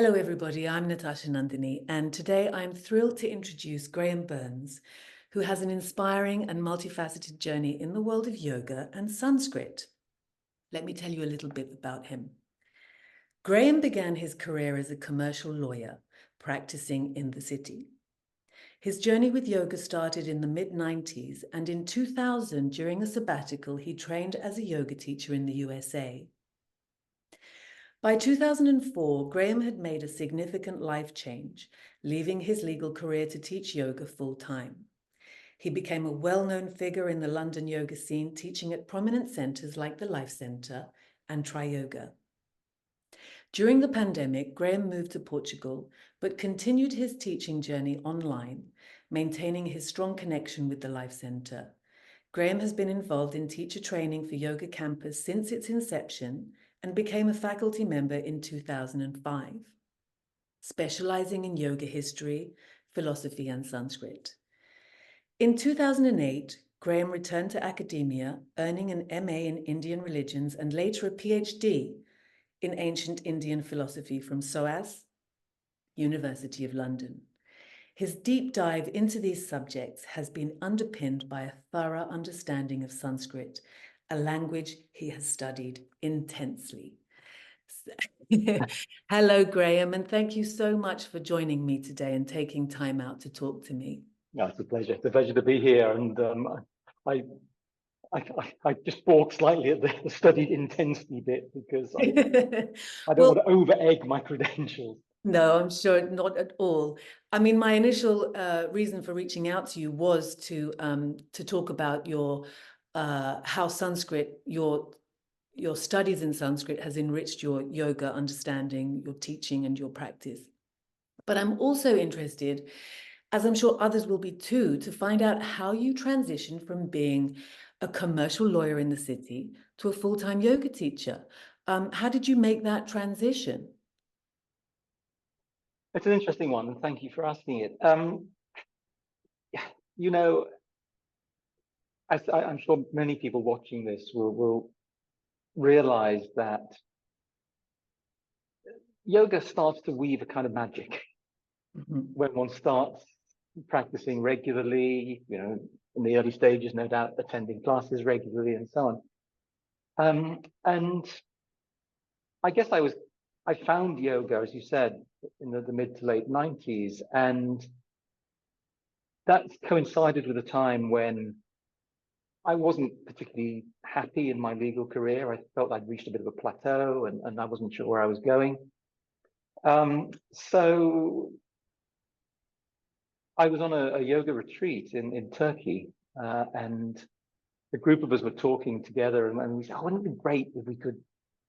Hello, everybody. I'm Natasha Nandini, and today I'm thrilled to introduce Graham Burns, who has an inspiring and multifaceted journey in the world of yoga and Sanskrit. Let me tell you a little bit about him. Graham began his career as a commercial lawyer, practicing in the city. His journey with yoga started in the mid-90s, and in 2000, during a sabbatical, he trained as a yoga teacher in the USA. By 2004, Graham had made a significant life change, leaving his legal career to teach yoga full-time. He became a well-known figure in the London yoga scene, teaching at prominent centres like the Life Centre and Tri Yoga. During the pandemic, Graham moved to Portugal, but continued his teaching journey online, maintaining his strong connection with the Life Centre. Graham has been involved in teacher training for Yoga Campus since its inception and became a faculty member in 2005, specializing in yoga history, philosophy, and Sanskrit. In 2008, Graham returned to academia, earning an MA in Indian religions and later a PhD in ancient Indian philosophy from SOAS, University of London. His deep dive into these subjects has been underpinned by a thorough understanding of Sanskrit, a language he has studied intensely. Hello, Graham, and thank you so much for joining me today and taking time out to talk to me. No, it's a pleasure. It's a pleasure to be here. And I just balked slightly at the studied intensely bit because I don't want to over-egg my credentials. No, I'm sure not at all. I mean, my initial reason for reaching out to you was to talk about your how Sanskrit, your studies in Sanskrit has enriched your yoga understanding, your teaching, and your practice. But I'm also interested, as I'm sure others will be too, to find out how you transitioned from being a commercial lawyer in the city to a full-time yoga teacher. How did you make that transition? It's an interesting one, and thank you for asking it. You know, as I'm sure many people watching this will realize that yoga starts to weave a kind of magic when one starts practicing regularly, you know, in the early stages, no doubt attending classes regularly and so on. And I guess I found yoga, as you said, in the mid to late 90s, and that coincided with a time when I wasn't particularly happy in my legal career. I felt I'd reached a bit of a plateau and I wasn't sure where I was going. So I was on a yoga retreat in Turkey, and a group of us were talking together, and we said, oh, wouldn't it be great if we could,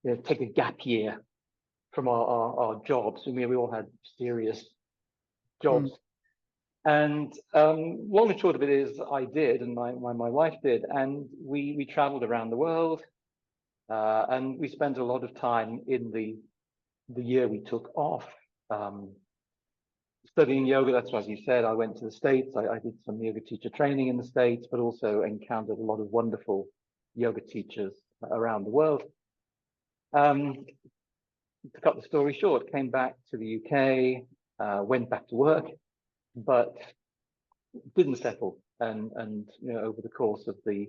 you know, take a gap year from our jobs? And we all had serious jobs. And long and short of it is I did, and my wife did, and we traveled around the world, and we spent a lot of time in the year we took off studying yoga. That's as you said, I went to the States. I did some yoga teacher training in the States, but also encountered a lot of wonderful yoga teachers around the world. To cut the story short, came back to the UK, went back to work, but didn't settle, and you know, over the course of the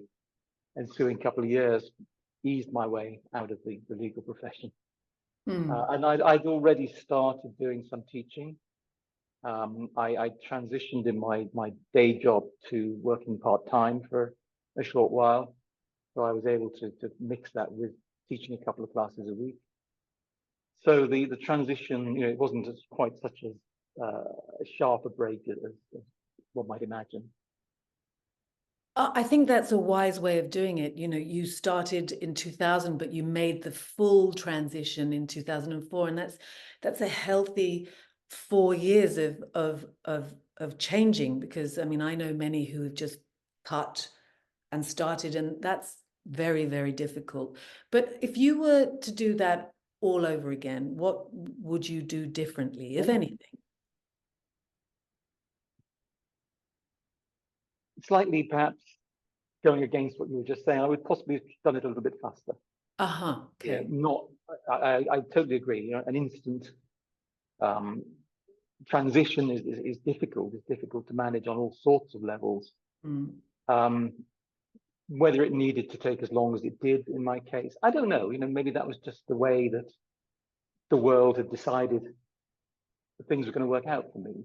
ensuing couple of years, eased my way out of the legal profession. And I'd already started doing some teaching. I transitioned in my day job to working part-time for a short while, so I was able to mix that with teaching a couple of classes a week. So the transition, you know, it wasn't quite such a sharp a break as one might imagine. I think that's a wise way of doing it. You know, you started in 2000, but you made the full transition in 2004, and that's a healthy 4 years of changing. Because I mean, I know many who have just cut and started, and that's very, very difficult. But if you were to do that all over again, what would you do differently, if anything? Slightly, perhaps, going against what you were just saying, I would possibly have done it a little bit faster. Okay. Yeah, I totally agree. You know, an instant transition is difficult. It's difficult to manage on all sorts of levels. Um, whether it needed to take as long as it did in my case, I don't know. Maybe that was just the way that the world had decided that things were going to work out for me.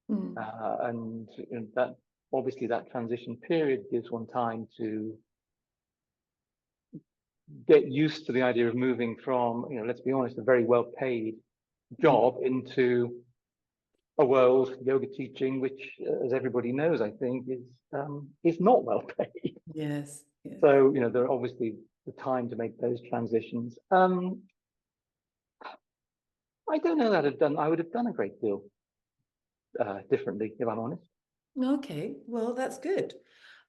And that obviously that transition period gives one time to get used to the idea of moving from, let's be honest, a very well-paid job into a world, yoga teaching, which, as everybody knows, I think, is not well paid. Yes. Yes. So, there are obviously the time to make those transitions. I don't know that I would have done a great deal differently, if I'm honest. Okay, well, that's good.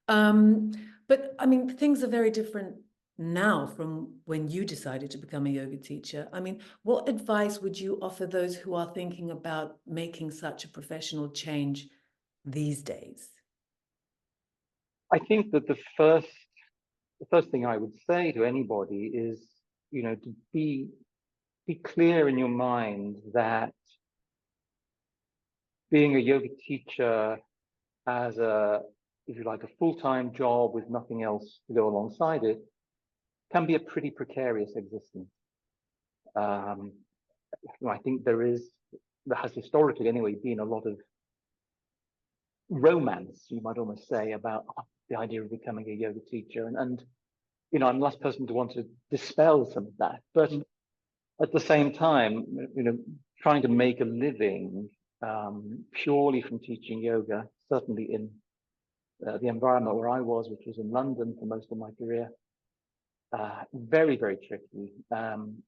But I mean, things are very different now from when you decided to become a yoga teacher. I mean, what advice would you offer those who are thinking about making such a professional change these days? I think that the first thing I would say to anybody is, to be clear in your mind that being a yoga teacher as if you like, a full-time job with nothing else to go alongside it can be a pretty precarious existence. I think there has historically anyway been a lot of romance, you might almost say, about the idea of becoming a yoga teacher. And I'm the last person to want to dispel some of that. But at the same time, trying to make a living purely from teaching yoga, certainly in the environment where I was, which was in London for most of my career, very, very tricky.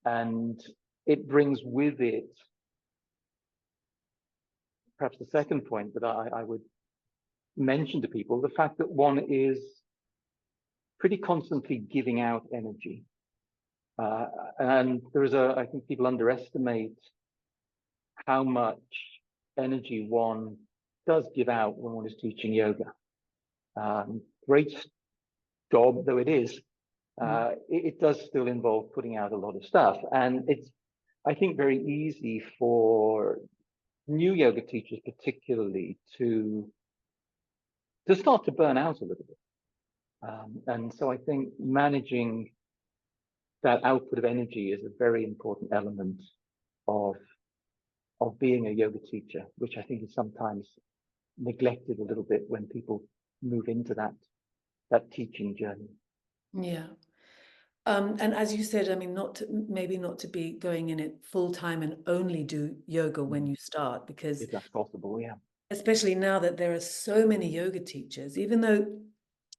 And it brings with it, perhaps the second point that I would mention to people, the fact that one is pretty constantly giving out energy. And I think people underestimate how much energy one does give out when one is teaching yoga. Great job though it is, it does still involve putting out a lot of stuff. And it's, I think, very easy for new yoga teachers particularly to start to burn out a little bit. And so I think managing that output of energy is a very important element of being a yoga teacher, which I think is sometimes neglected a little bit when people move into that teaching journey. Yeah. And as you said, I mean, maybe not to be going in it full time and only do yoga when you start, because if that's possible, yeah. Especially now that there are so many yoga teachers, even though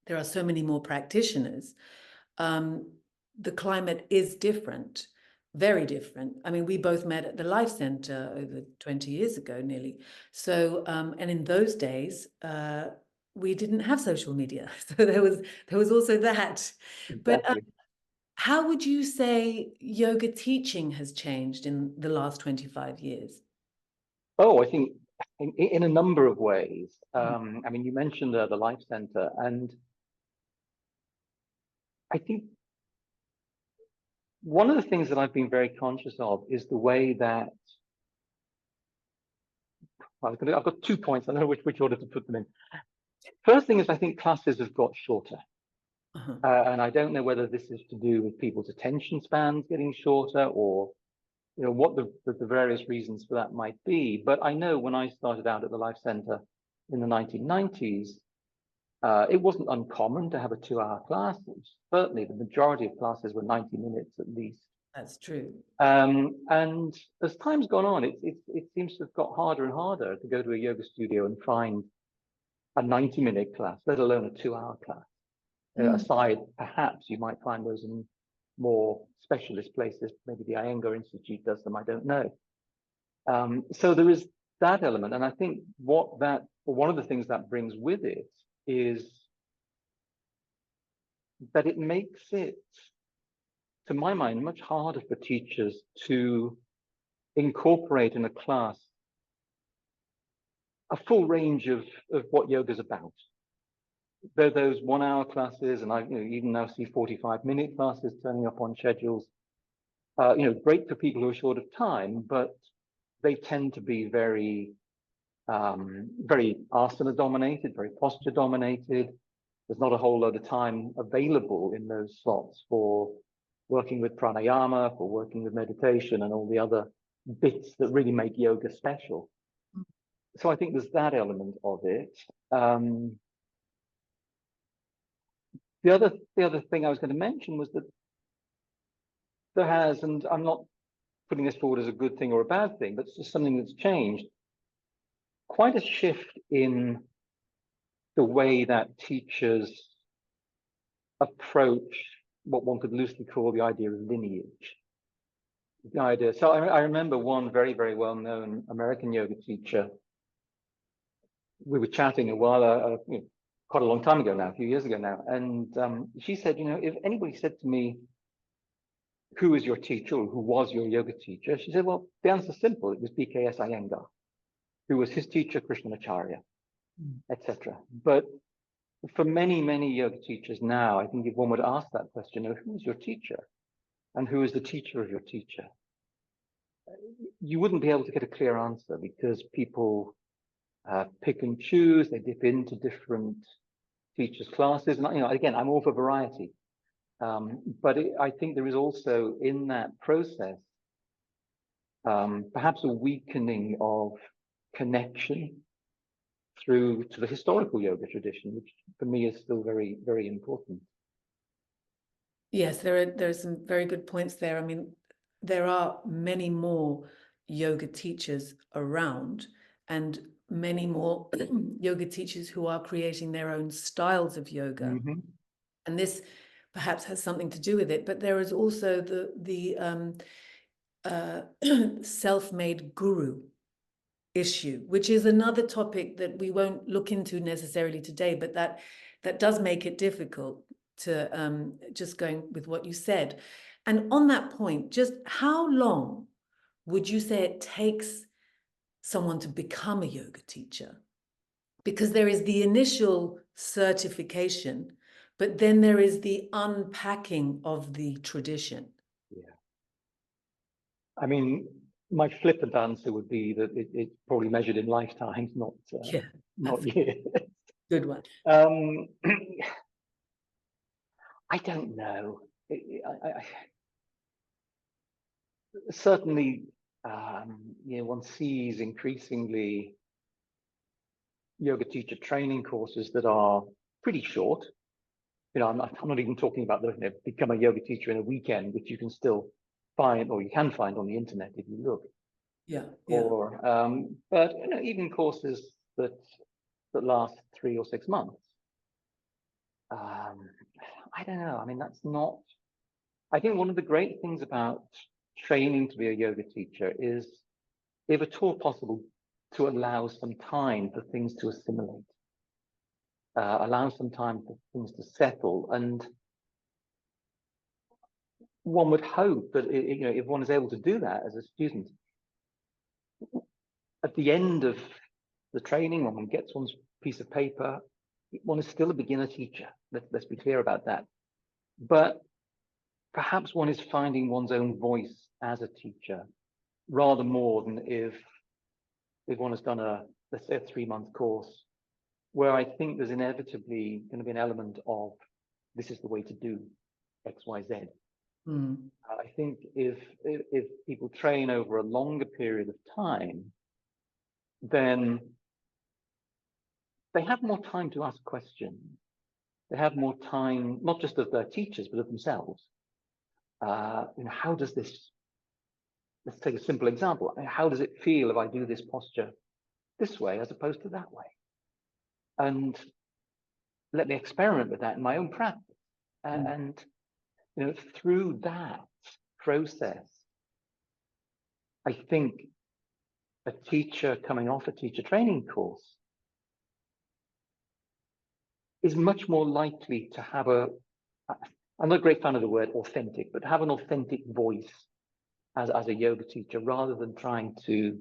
there are so many more practitioners, the climate is different, very different. I mean, we both met at the Life Center over 20 years ago, nearly. So, and in those days, we didn't have social media, so there was also that. Exactly. But how would you say yoga teaching has changed in the last 25 years? Oh, I think in a number of ways. I mean, you mentioned the Life Center, and I think one of the things that I've been very conscious of is the way that I've got 2 points. I don't know which order to put them in. First thing is, I think classes have got shorter. And I don't know whether this is to do with people's attention spans getting shorter, or what the various reasons for that might be. But I know when I started out at the Life Center in the 1990s, it wasn't uncommon to have a 2-hour class. Certainly, the majority of classes were 90 minutes at least. That's true. And as time's gone on, it seems to have got harder and harder to go to a yoga studio and find a 90-minute class, let alone a 2-hour class. Aside, perhaps you might find those in more specialist places. Maybe the Iyengar Institute does them, I don't know. So there is that element. And I think one of the things that brings with it is that it makes it, to my mind, much harder for teachers to incorporate in a class a full range of what yoga is about. There are those 1-hour classes, and I even now see 45-minute classes turning up on schedules. Great for people who are short of time, but they tend to be very, very asana dominated, very posture dominated. There's not a whole load of time available in those slots for working with pranayama, for working with meditation and all the other bits that really make yoga special. So I think there's that element of it. The other thing I was going to mention was that there has, and I'm not putting this forward as a good thing or a bad thing, but it's just something that's changed, quite a shift in the way that teachers approach what one could loosely call the idea of lineage. The idea. So I remember one very, very well-known American yoga teacher. We were chatting a while, quite a long time ago now, a few years ago now, and she said, if anybody said to me, who is your teacher, or who was your yoga teacher? She said, well, the answer's simple. It was BKS Iyengar, who was his teacher, Krishnamacharya, etc. But for many, many yoga teachers now, I think if one would ask that question, who is your teacher? And who is the teacher of your teacher? You wouldn't be able to get a clear answer because people pick and choose, they dip into different teachers' classes. And again, I'm all for variety. But I think there is also in that process, perhaps a weakening of connection through to the historical yoga tradition, which for me is still very, very important. Yes, there are some very good points there. I mean, there are many more yoga teachers around and many more yoga teachers who are creating their own styles of yoga. Mm-hmm. And this perhaps has something to do with it, but there is also the self-made guru issue, which is another topic that we won't look into necessarily today, but that does make it difficult to just going with what you said. And on that point, just how long would you say it takes someone to become a yoga teacher? Because there is the initial certification, but then there is the unpacking of the tradition. Yeah. I mean, my flippant answer would be that it's probably measured in lifetimes, not years. Good one. I don't know. Certainly, one sees increasingly yoga teacher training courses that are pretty short. I'm not even talking about the become a yoga teacher in a weekend, which you can still find, or you can find on the internet if you look. Yeah. Or, but even courses that last 3 or 6 months. I don't know. I mean, that's not. I think one of the great things about training to be a yoga teacher is, if at all possible, to allow some time for things to assimilate, allow some time for things to settle. And one would hope that if one is able to do that as a student, at the end of the training, when one gets one's piece of paper, one is still a beginner teacher. Let's be clear about that. But perhaps one is finding one's own voice as a teacher rather more than if one has done let's say a 3-month course, where I think there's inevitably going to be an element of this is the way to do X, Y, Z. I think if people train over a longer period of time, then they have more time to ask questions. They have more time, not just of their teachers, but of themselves. How does this, let's take a simple example. How does it feel if I do this posture this way as opposed to that way? And let me experiment with that in my own practice. And through that process, I think a teacher coming off a teacher training course is much more likely to have I'm not a great fan of the word authentic, but have an authentic voice as a yoga teacher, rather than trying to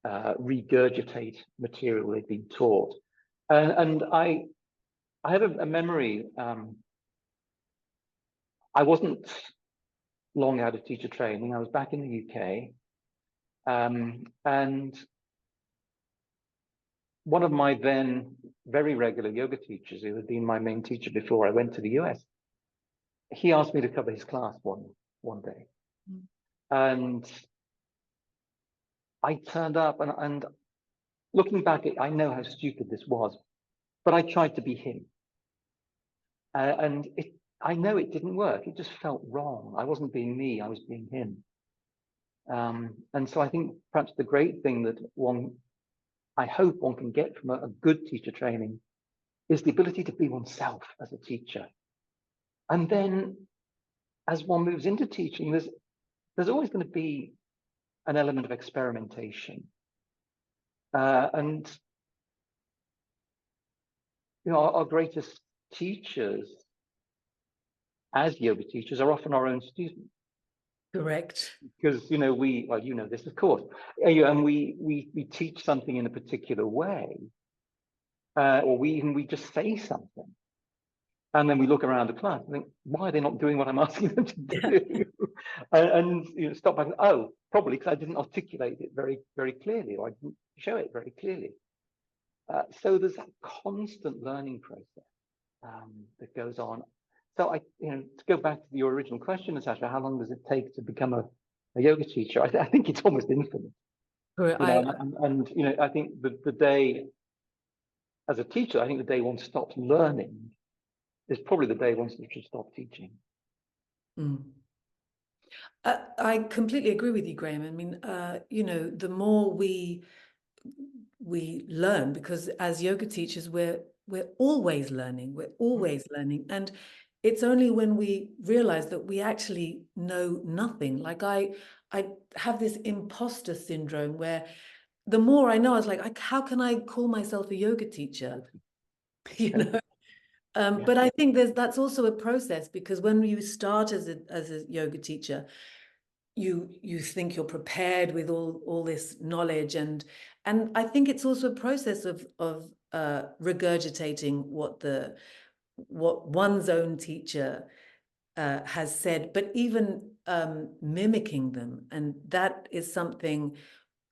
regurgitate material they've been taught. And I have a memory. I wasn't long out of teacher training. I was back in the UK, And one of my then very regular yoga teachers, who had been my main teacher before I went to the US, he asked me to cover his class one day. Mm. And I turned up, and looking back, I know how stupid this was, but I tried to be him. And I know it didn't work. It just felt wrong. I wasn't being me, I was being him. And so I think perhaps the great thing that I hope one can get from a good teacher training is the ability to be oneself as a teacher. And then as one moves into teaching, there's always going to be an element of experimentation. And you know, our greatest teachers as yoga teachers are often our own students. Correct. Because, you know, well, you know this, of course, and we teach something in a particular way, or we just say something. And then we look around the class and think, why are they not doing what I'm asking them to do? and you know, stop back and, oh, probably because I didn't articulate it very, very clearly, or I didn't show it very clearly. So there's that constant learning process that goes on. So you know, to go back to your original question, Natasha, how long does it take to become a yoga teacher? I think it's almost infinite. Correct. You know, and you know, I think the day, as a teacher, I think the day one stops learning is probably the day one should stop teaching. Mm. I completely agree with you, Graham. I mean, you know, the more we learn, because as yoga teachers, we're always learning. We're always learning, and it's only when we realize that we actually know nothing. Like I have this imposter syndrome where the more I know, I was like, how can I call myself a yoga teacher? You know. But I think that's also a process, because when you start as a yoga teacher, you think you're prepared with all this knowledge, and I think it's also a process of regurgitating what one's own teacher has said, but even mimicking them, and that is something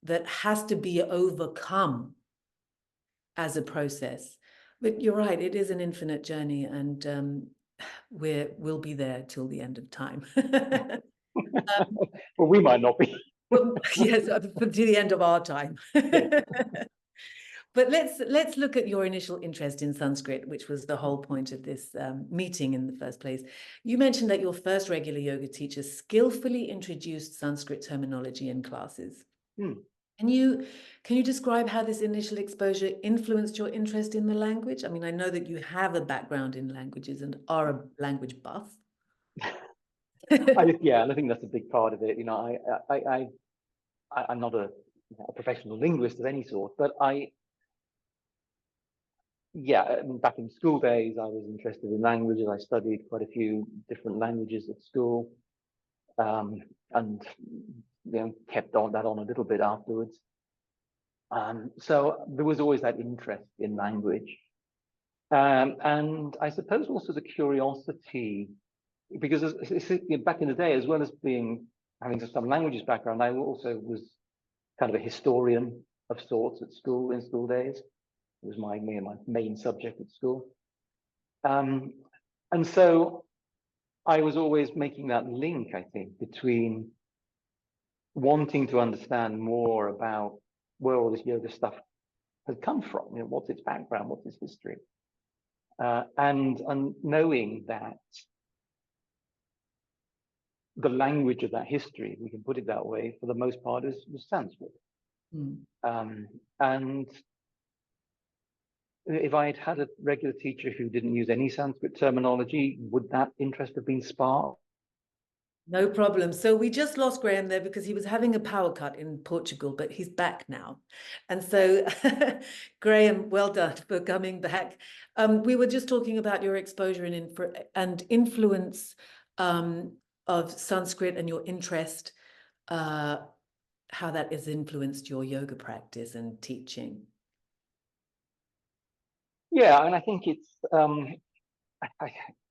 that has to be overcome as a process. But you're right, it is an infinite journey, and we'll be there till the end of time. Well, we might not be. Well, yes, to the end of our time. Yeah. But let's look at your initial interest in Sanskrit, which was the whole point of this meeting in the first place. You mentioned that your first regular yoga teacher skillfully introduced Sanskrit terminology in classes. Hmm. Can you describe how this initial exposure influenced your interest in the language? I mean, I know that you have a background in languages and are a language buff. Yeah, and I think that's a big part of it. You know, I'm not a professional linguist of any sort, but yeah, I mean, back in school days, I was interested in languages. I studied quite a few different languages at school, and you know, kept that on a little bit afterwards. So there was always that interest in language, and I suppose also the curiosity, because back in the day, as well as having some languages background, I also was kind of a historian of sorts at school in school days. It was my main subject at school. And so I was always making that link, I think, between wanting to understand more about where all this yoga stuff has come from, you know, what's its background, what's its history, and knowing that the language of that history, we can put it that way, for the most part, was Sanskrit. And if I had a regular teacher who didn't use any Sanskrit terminology, would that interest have been sparked? No problem. So we just lost Graham there because he was having a power cut in Portugal, but he's back now. And so, Graham, well done for coming back. We were just talking about your exposure and influence of Sanskrit and your interest, how that has influenced your yoga practice and teaching. Yeah, and I think it's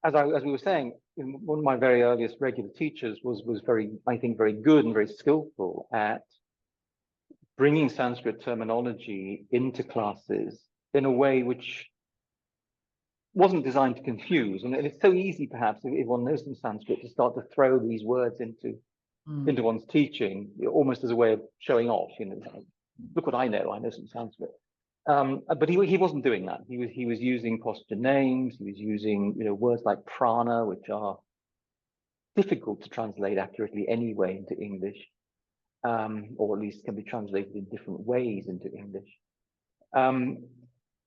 as we were saying, one of my very earliest regular teachers was very, I think, very good and very skillful at bringing Sanskrit terminology into classes in a way which wasn't designed to confuse. And it's so easy, perhaps, if one knows some Sanskrit, to start to throw these words into one's teaching, almost as a way of showing off. You know, look what I know some Sanskrit. But he wasn't doing that. He was using posture names. He was using, you know, words like prana, which are difficult to translate accurately anyway into English, or at least can be translated in different ways into English.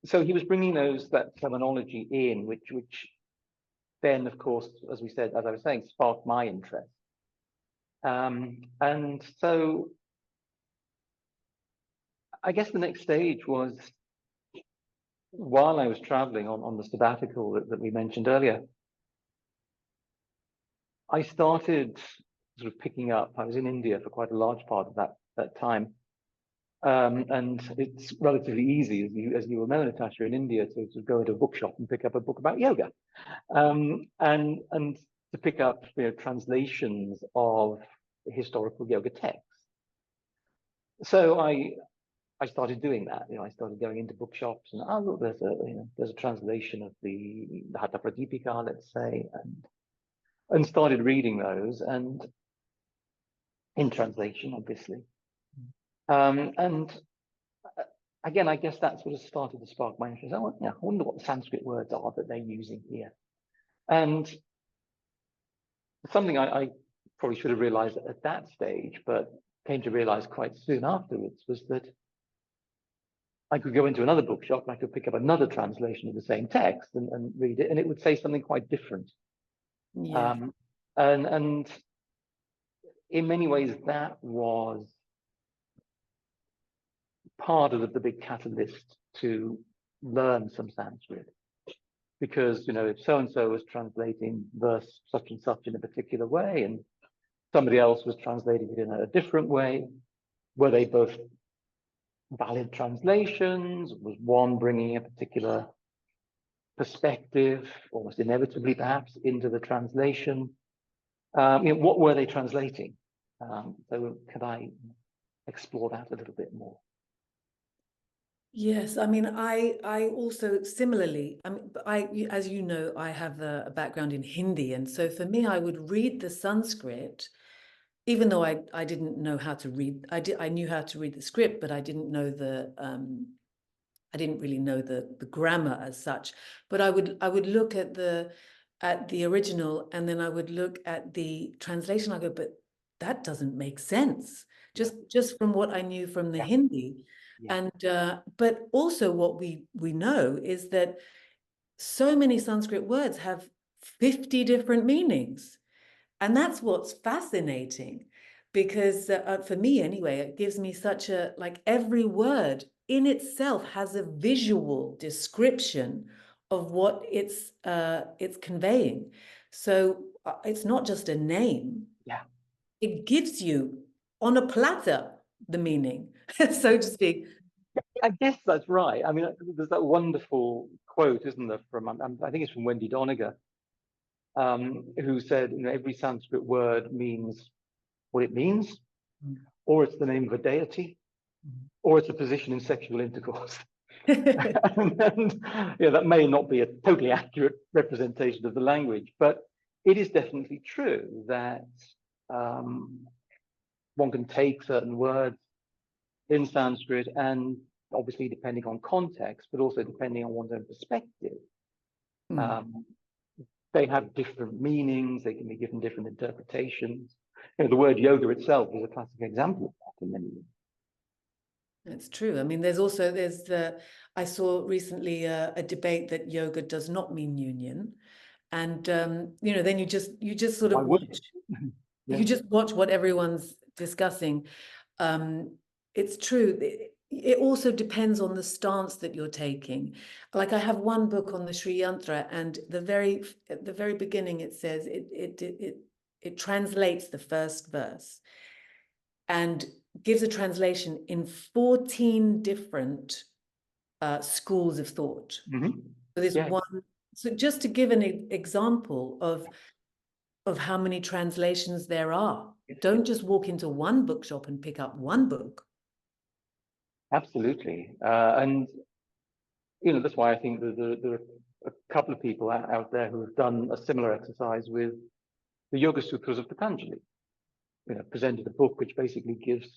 So he was bringing that terminology in, which then, of course, as we said, as I was saying, sparked my interest. And so I guess the next stage was, while I was traveling on the sabbatical that we mentioned earlier, I started sort of picking up. I was in India for quite a large part of that time. And it's relatively easy, as you will know, Natasha, in India, to go into a bookshop and pick up a book about yoga, and to pick up, you know, translations of historical yoga texts. So I started doing that. You know, I started going into bookshops and, oh look, there's a translation of the Hatha Pradipika, let's say, and started reading those, and in translation, obviously. And again, I guess that sort of started to spark my interest. I wonder what the Sanskrit words are that they're using here. And something I probably should have realized at that stage, but came to realize quite soon afterwards, was that I could go into another bookshop and I could pick up another translation of the same text and read it, and it would say something quite different. Yeah. And in many ways, that was part of the big catalyst to learn some Sanskrit, because, you know, if so-and-so was translating verse such and such in a particular way and somebody else was translating it in a different way, were they both valid translations? Was one bringing a particular perspective, almost inevitably perhaps, into the translation? You know, what were they translating? So could I explore that a little bit more? Yes, I mean, I also similarly, as you know, I have a background in Hindi, and so for me, I would read the Sanskrit, even though I didn't know how to read. I knew how to read the script, but I didn't know I didn't really know the grammar as such. But I would look at the original, and then I would look at the translation. I go, but that doesn't make sense. Just from what I knew from the Hindi. Yeah. And but also what we know is that so many Sanskrit words have 50 different meanings. And that's what's fascinating, because for me anyway, it gives me such a, like, every word in itself has a visual description of what it's conveying. So it's not just a name. Yeah. It gives you on a platter the meaning, so to speak. I guess that's right. I mean, there's that wonderful quote, isn't there, from, I think it's from Wendy Doniger, who said, you know, every Sanskrit word means what it means, or it's the name of a deity, or it's a position in sexual intercourse. And yeah, that may not be a totally accurate representation of the language, but it is definitely true that one can take certain words in Sanskrit, and obviously depending on context, but also depending on one's own perspective, they have different meanings. They can be given different interpretations. You know, the word yoga itself is a classic example of that in many ways. That's true. I mean, there's I saw recently a debate that yoga does not mean union, and you know, then you just sort of watch. Yeah. You just watch what everyone's discussing. It's true. It also depends on the stance that you're taking. Like, I have one book on the Sri Yantra, and at the very beginning it says it translates the first verse and gives a translation in 14 different schools of thought. Mm-hmm. So there's one. So just to give an example of how many translations there are. Don't just walk into one bookshop and pick up one book. Absolutely. And, that's why I think that there are a couple of people out there who have done a similar exercise with the Yoga Sutras of Patanjali, presented a book which basically gives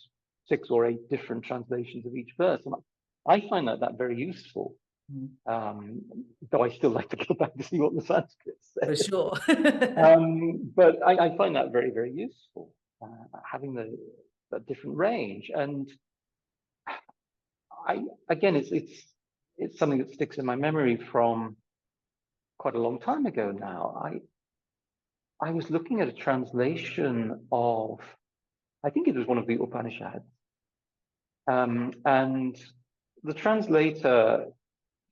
6 or 8 different translations of each verse. And I find that very useful. Though I still like to go back to see what the Sanskrit For says. sure. But I find that very, very useful, having the different range. And again, it's something that sticks in my memory from quite a long time ago now. I was looking at a translation of, I think it was one of the Upanishads, and the translator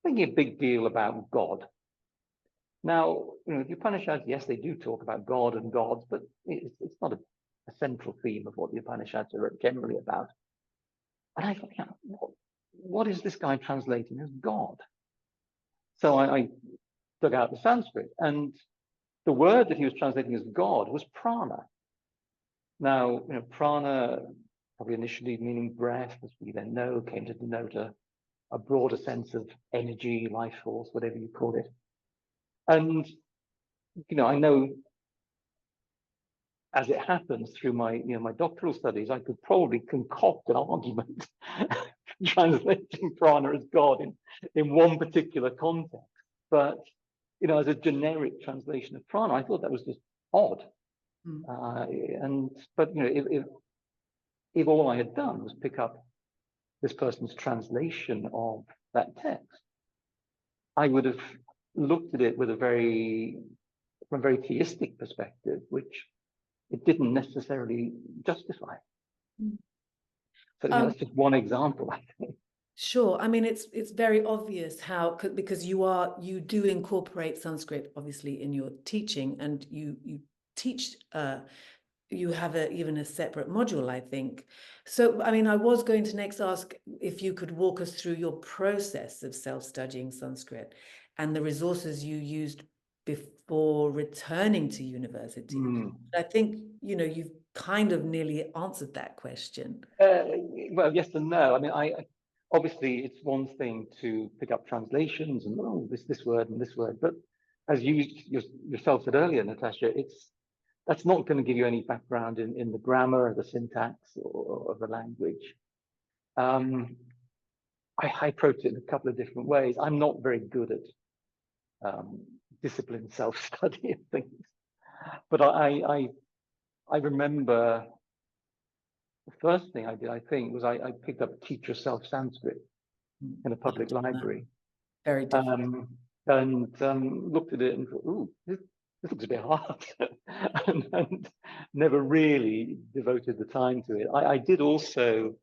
making a big deal about God. Now, the Upanishads, yes, they do talk about God and gods, but it's not a central theme of what the Upanishads are generally about. And I thought, what is this guy translating as God? So I dug out the Sanskrit, and the word that he was translating as God was prana. Now, prana, probably initially meaning breath, as we then know, came to denote a broader sense of energy, life force, whatever you call it. And, I know, as it happens through my, my doctoral studies, I could probably concoct an argument translating prana as God in one particular context. But, as a generic translation of prana, I thought that was just odd. But if all I had done was pick up this person's translation of that text, I would have looked at it from a very theistic perspective, which it didn't necessarily justify. So that's just one example, I think. Sure. I mean, it's very obvious how, because you do incorporate Sanskrit obviously in your teaching, and you teach. You have even a separate module, I think. So, I mean, I was going to next ask if you could walk us through your process of self-studying Sanskrit and the resources you used before returning to university. I think, you've kind of nearly answered that question. Well, yes and no. I mean, I obviously it's one thing to pick up translations and this word and this word, but as you yourself said earlier, Natasha, that's not going to give you any background in the grammar or the syntax or the language. I approach it in a couple of different ways. I'm not very good at disciplined self-study of things, but I remember the first thing I did, I think, was I picked up Teach Yourself Sanskrit in a public library. Very different. And looked at it and thought, ooh, this looks a bit hard, and never really devoted the time to it. I did also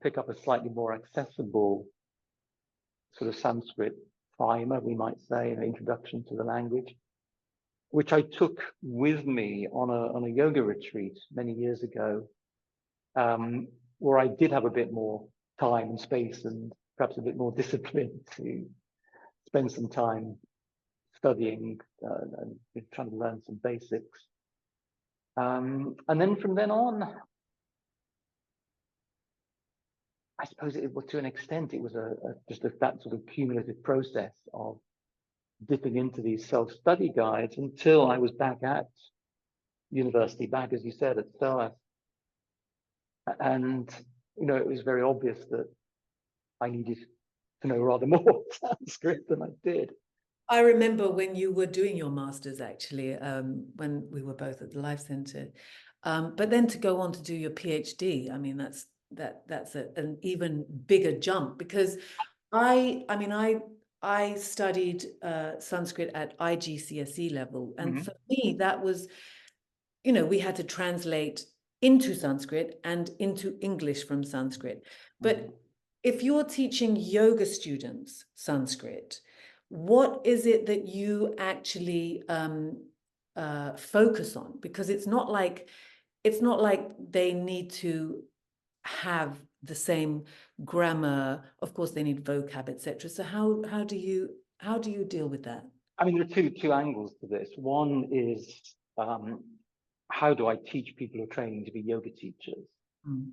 pick up a slightly more accessible sort of Sanskrit primer, we might say, an introduction to the language, which I took with me on a yoga retreat many years ago, where I did have a bit more time and space and perhaps a bit more discipline to spend some time studying and trying to learn some basics. And then from then on, I suppose it was, to an extent, it was just that sort of cumulative process of dipping into these self-study guides until I was back at university, back, as you said, at SOAS. And, it was very obvious that I needed to know rather more Sanskrit than I did. I remember when you were doing your master's, actually, when we were both at the Life Centre. But then to go on to do your PhD, I mean, that's an even bigger jump, because I studied Sanskrit at IGCSE level, and for me that was, we had to translate into Sanskrit and into English from Sanskrit. But if you're teaching yoga students Sanskrit, what is it that you actually focus on? Because it's not like they need to have the same grammar. Of course, they need vocab, etc. So how do you deal with that? I mean, there are two angles to this. One is how do I teach people who are training to be yoga teachers? Mm.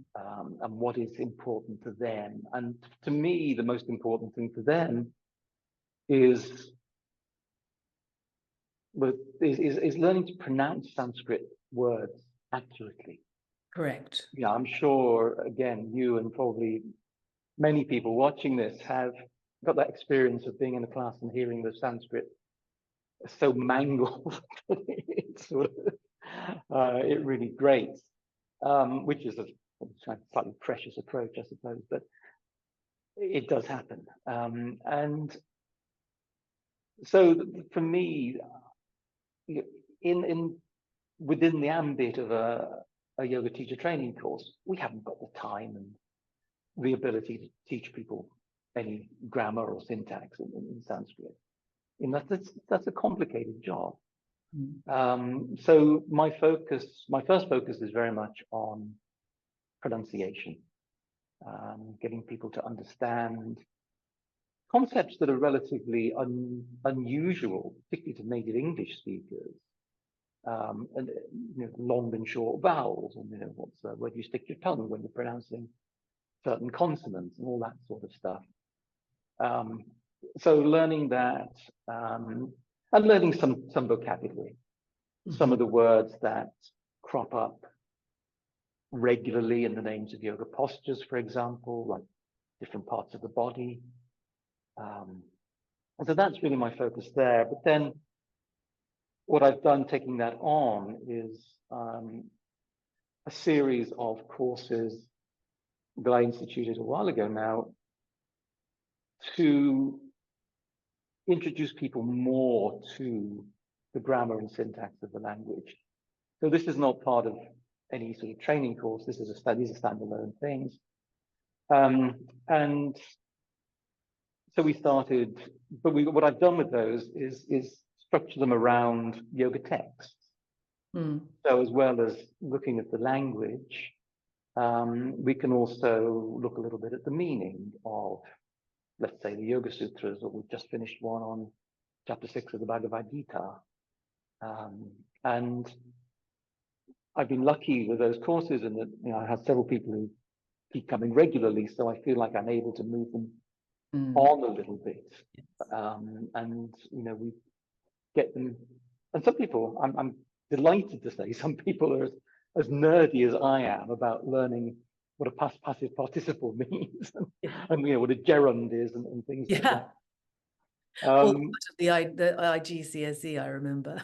and what is important to them. And to me, the most important thing for them is is learning to pronounce Sanskrit words accurately. Correct. Yeah, I'm sure, again, you and probably many people watching this have got that experience of being in a class and hearing the Sanskrit so mangled that it's sort of, it really grates, which is a slightly precious approach, I suppose, but it does happen. And so for me, in within the ambit of a yoga teacher training course, we haven't got the time and the ability to teach people any grammar or syntax in Sanskrit. That's a complicated job. So my first focus is very much on pronunciation, getting people to understand concepts that are relatively unusual, particularly to native English speakers, and long and short vowels, and where do you stick your tongue when you're pronouncing certain consonants and all that sort of stuff. So learning that, and learning some vocabulary, some of the words that crop up regularly in the names of yoga postures, for example, like different parts of the body. And so that's really my focus there. But then what I've done taking that on is a series of courses that I instituted a while ago now to introduce people more to the grammar and syntax of the language. So this is not part of any sort of training course. These are standalone things. And so we started, but what I've done with those is structure them around yoga texts. So as well as looking at the language, we can also look a little bit at the meaning of, let's say, the Yoga Sutras, or we've just finished one on chapter 6 of the Bhagavad Gita. And I've been lucky with those courses, and that I have several people who keep coming regularly, so I feel like I'm able to move them on a little bit. And we get them, and some people, I'm delighted to say, some people are as nerdy as I am about learning what a past passive participle means, and what a gerund is, and things like that. Well, the IGCSE, I remember.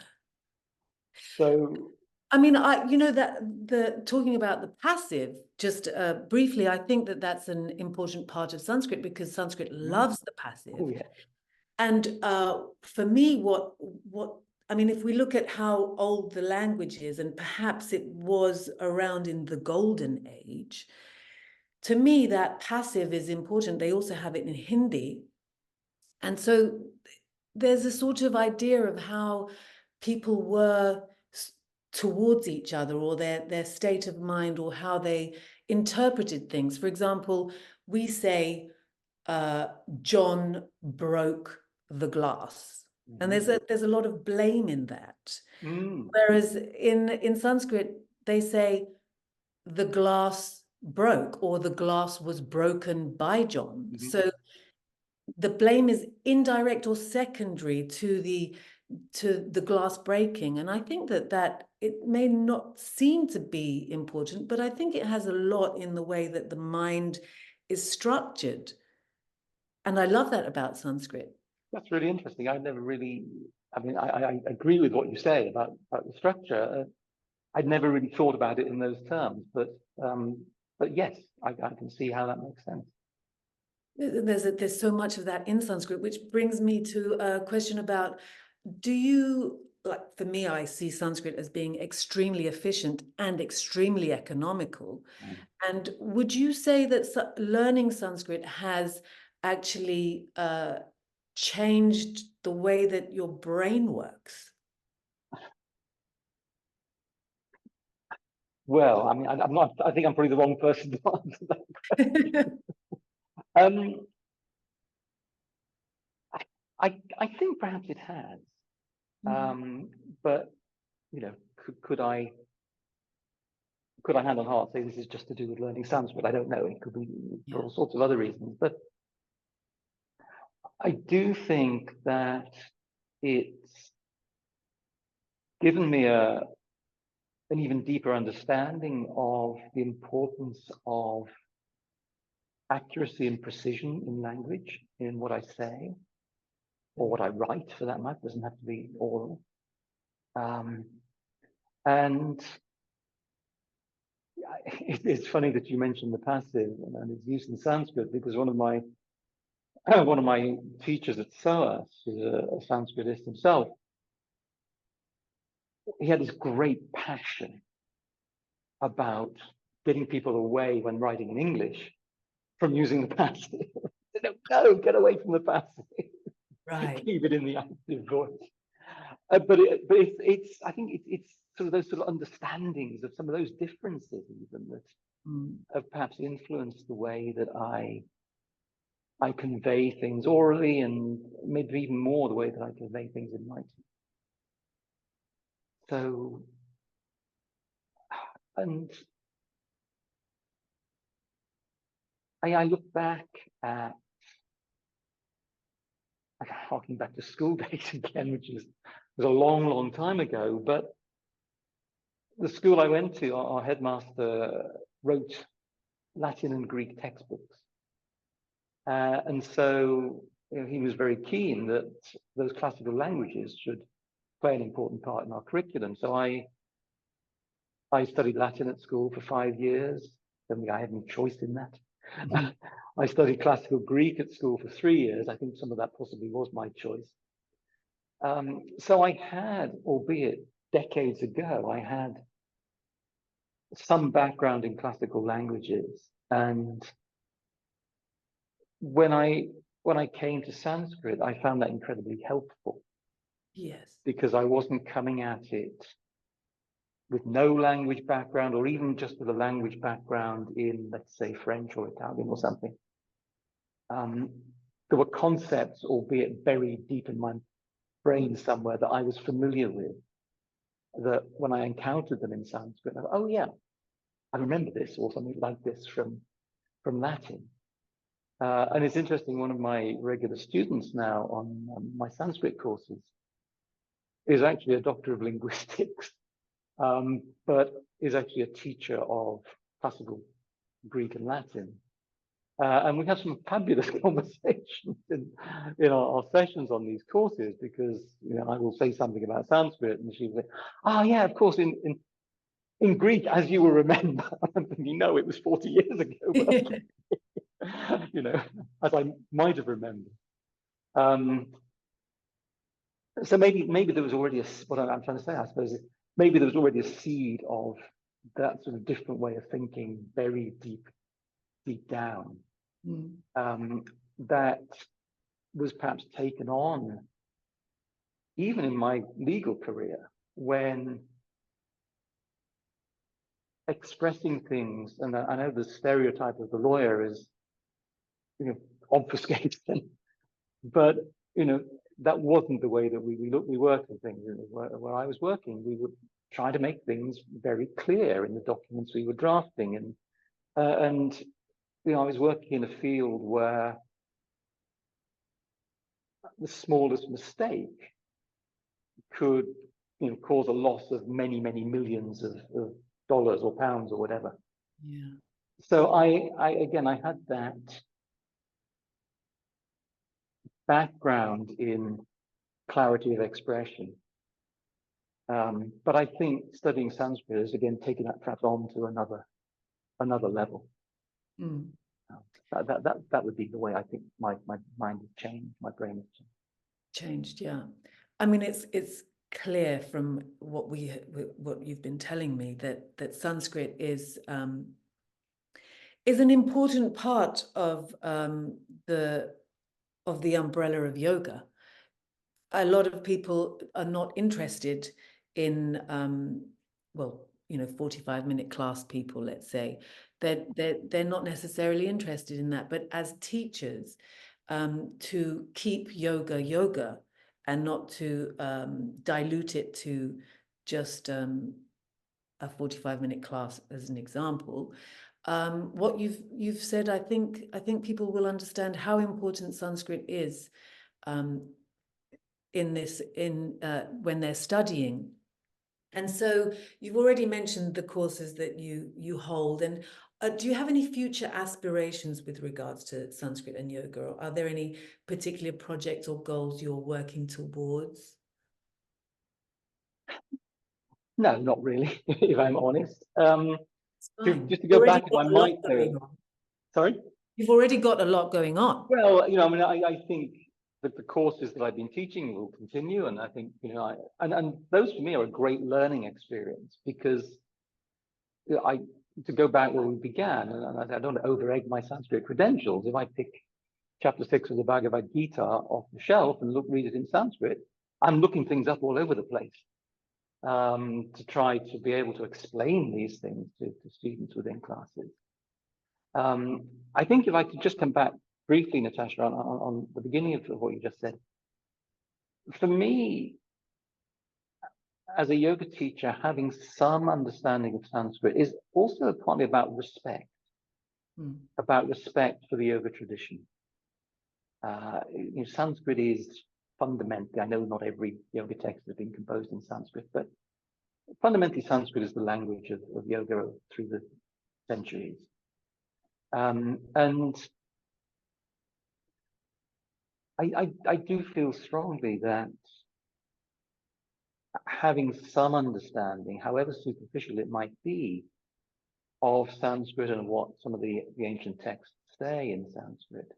So, I mean, talking about the passive, just briefly, I think that that's an important part of Sanskrit, because Sanskrit loves the passive. oh yeah. And for me, I mean, if we look at how old the language is, and perhaps it was around in the golden age, to me, that passive is important. They also have it in Hindi. And so there's a sort of idea of how people were towards each other, or their state of mind, or how they interpreted things. For example, we say, John broke the glass. And there's a lot of blame in that. Whereas in Sanskrit, they say the glass broke, or the glass was broken by John. So the blame is indirect or secondary to the glass breaking. And I think that it may not seem to be important, but I think it has a lot in the way that the mind is structured. And I love that about Sanskrit. That's really interesting. I never really, I mean, I agree with what you say about the structure. I'd never really thought about it in those terms, but yes, I can see how that makes sense. There's so much of that in Sanskrit, which brings me to a question about, for me, I see Sanskrit as being extremely efficient and extremely economical. And would you say that learning Sanskrit has actually changed the way that your brain works? Well, I mean, I'm not, I think I'm probably the wrong person to answer that question. I think perhaps it has. But could I could I hand on heart say this is just to do with learning Sanskrit? I don't know. It could be for Yeah. all sorts of other reasons. But I do think that it's given me an even deeper understanding of the importance of accuracy and precision in language, in what I say, or what I write for that matter. It doesn't have to be oral. And it's funny that you mentioned the passive and its use in Sanskrit, because one of my teachers at SOAS, who's a Sanskritist himself, he had this great passion about getting people away when writing in English from using the passive. No, get away from the passive. Right. Keep it in the active voice. But it's I think it's sort of those sort of understandings of some of those differences even that have perhaps influenced the way that I convey things orally, and maybe even more the way that I convey things in writing. So, and I look back at, harking back to school days again, which was a long, long time ago, but the school I went to, our headmaster wrote Latin and Greek textbooks. And so he was very keen that those classical languages should play an important part in our curriculum. So I studied Latin at school for 5 years. Don't think I had any choice in that. I studied classical Greek at school for 3 years. I think some of that possibly was my choice. So I had, albeit decades ago, I had some background in classical languages. And when I came to Sanskrit, I found that incredibly helpful. Yes. Because I wasn't coming at it with no language background, or even just with a language background in, let's say, French or Italian or something. There were concepts, albeit buried deep in my brain somewhere, that I was familiar with, that when I encountered them in Sanskrit, I thought, oh yeah, I remember this, or something like this from Latin. And it's interesting, one of my regular students now on my Sanskrit courses is actually a doctor of linguistics, but is actually a teacher of classical Greek and Latin. And we have some fabulous conversations in our sessions on these courses, because I will say something about Sanskrit and she will say, oh yeah, of course, in Greek, as you will remember. I'm thinking, no, it was 40 years ago, but as I might have remembered. So maybe there was already what I'm trying to say, I suppose, maybe there was already a seed of that sort of different way of thinking buried deep down, that was perhaps taken on even in my legal career, when expressing things, and I know the stereotype of the lawyer is obfuscated, but that wasn't the way that we worked with things. Where I was working, we would try to make things very clear in the documents we were drafting, and I was working in a field where the smallest mistake could cause a loss of many, many millions of dollars or pounds or whatever. Yeah. So I had that background in clarity of expression. But I think studying Sanskrit has again taken that perhaps on to another level. That would be the way I think my mind has changed, my brain has changed. Yeah, I mean, it's clear from what you've been telling me that Sanskrit is an important part of the umbrella of yoga. A lot of people are not interested in 45-minute class people, let's say, they're not necessarily interested in that. But as teachers, to keep yoga and not to dilute it to just a 45-minute class as an example. What you've said, I think people will understand how important Sanskrit is when they're studying. And so you've already mentioned the courses that you hold, and do you have any future aspirations with regards to Sanskrit and yoga, or are there any particular projects or goals you're working towards? No, not really, if I'm honest. It's fine. Just to You've go already back, if got I a lot might, though. going on. Sorry? You've already got a lot going on. Well, I mean, I think that the courses that I've been teaching will continue, and I think, and those for me are a great learning experience because to go back where we began, and I don't over-egg my Sanskrit credentials. If I pick chapter 6 of the Bhagavad Gita off the shelf and read it in Sanskrit, I'm looking things up all over the place to try to be able to explain these things to students within classes. I think if I could just come back briefly, Natasha, on the beginning of what you just said. For me, as a yoga teacher, having some understanding of Sanskrit is also partly about respect for the yoga tradition. Sanskrit is fundamentally, I know not every yoga text has been composed in Sanskrit, but fundamentally Sanskrit is the language of yoga through the centuries. And I do feel strongly that having some understanding, however superficial it might be, of Sanskrit and what some of the ancient texts say in Sanskrit,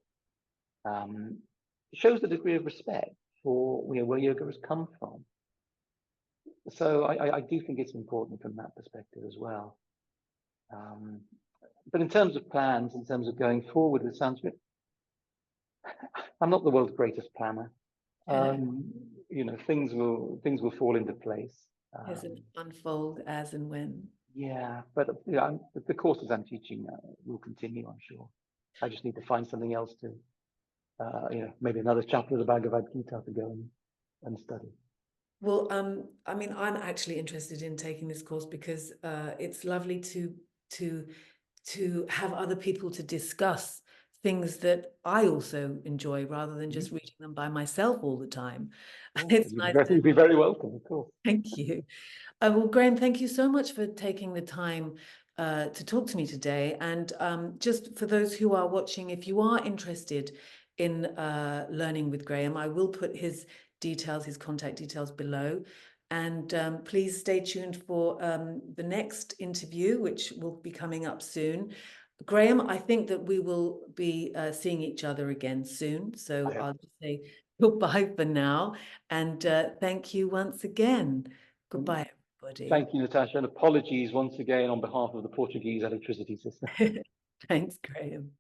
shows a degree of respect for where yoga has come from. So I do think it's important from that perspective as well. But in terms of plans, in terms of going forward with Sanskrit, I'm not the world's greatest planner. Things will fall into place. As it unfold as and when. Yeah, but the courses I'm teaching will continue, I'm sure. I just need to find something else to, maybe another chapter of the Bhagavad Gita to go and study. Well, I mean, I'm actually interested in taking this course because it's lovely to have other people to discuss things that I also enjoy, rather than just reading them by myself all the time. It's nice You'd be very welcome, of course. Thank you. Well, Graham, thank you so much for taking the time to talk to me today. And just for those who are watching, if you are interested in learning with Graham, I will put his contact details below. And please stay tuned for the next interview, which will be coming up soon. Graham, I think that we will be seeing each other again soon. So I'll just say goodbye for now. And thank you once again. Goodbye, everybody. Thank you, Natasha, and apologies once again on behalf of the Portuguese electricity system. Thanks, Graham.